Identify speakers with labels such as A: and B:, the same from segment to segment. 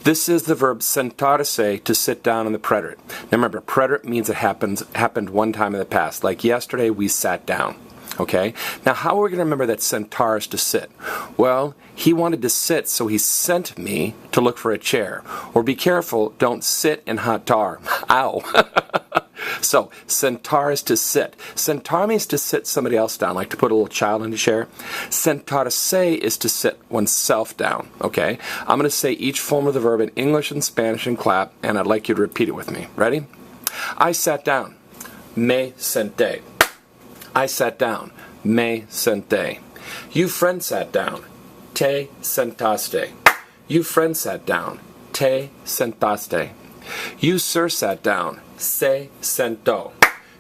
A: This is the verb sentarse, to sit down in the preterite. Now remember, preterite means it happened one time in the past. Like yesterday, we sat down. Okay? Now how are we going to remember that sentares to sit? Well, he wanted to sit, so he sent me to look for a chair. Or be careful, don't sit in hot tar. Ow! So, sentar is to sit. Sentar means to sit somebody else down, like to put a little child in a chair. Sentarse is to sit oneself down, okay? I'm going to say each form of the verb in English and Spanish and clap, and I'd like you to repeat it with me. Ready? I sat down. Me senté. I sat down. Me senté. You friend sat down. Te sentaste. You friend sat down. Te sentaste. You sir sat down. Se sentó.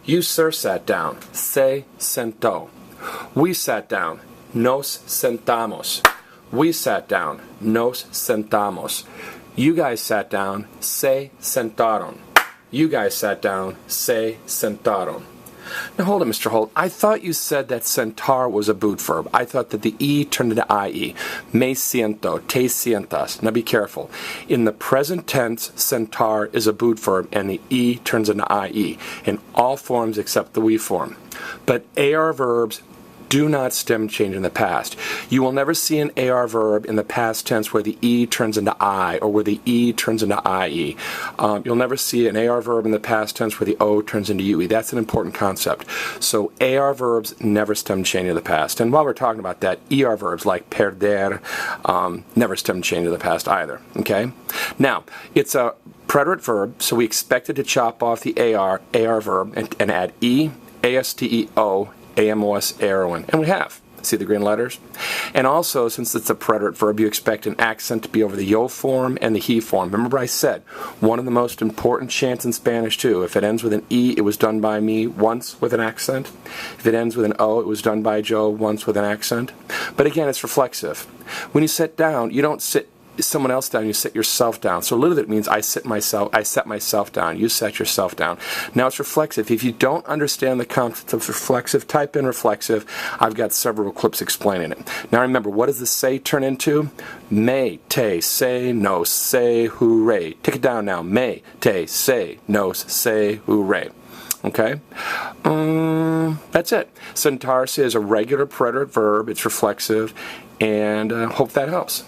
A: You sir sat down. Se sentó. We sat down. Nos sentamos. We sat down. Nos sentamos. You guys sat down. Se sentaron. You guys sat down. Se sentaron. Now hold it, Mr. Holt. I thought you said that sentar was a boot verb. I thought that the E turned into IE. Me siento, te sientas. Now be careful. In the present tense, sentar is a boot verb and the E turns into IE in all forms except the we form. But AR verbs do not stem change in the past. You will never see an AR verb in the past tense where the E turns into I or where the E turns into IE. You'll never see an AR verb in the past tense where the O turns into UE. That's an important concept. So AR verbs never stem change in the past. And while we're talking about that, ER verbs like perder never stem change in the past either. Okay? Now, it's a preterite verb, so we expected to chop off the AR verb and add E, ASTEO, AMOS, heroin. And we have. See the green letters? And also, since it's a preterite verb, you expect an accent to be over the yo form and the he form. Remember I said, one of the most important chants in Spanish too. If it ends with an E, it was done by me once with an accent. If it ends with an O, it was done by Joe once with an accent. But again, it's reflexive. When you sit down, you don't sit someone else down, you sit yourself down. So literally it means I set myself down, you set yourself down. Now it's reflexive. If you don't understand the concept of reflexive, type in reflexive. I've got several clips explaining it. Now remember, what does the say turn into? Me, te, se, nos, se, hooray. Take it down now. Me, te, se, nos, se, hooray. Okay? That's it. Sentarse is a regular preterite verb. It's reflexive, and hope that helps.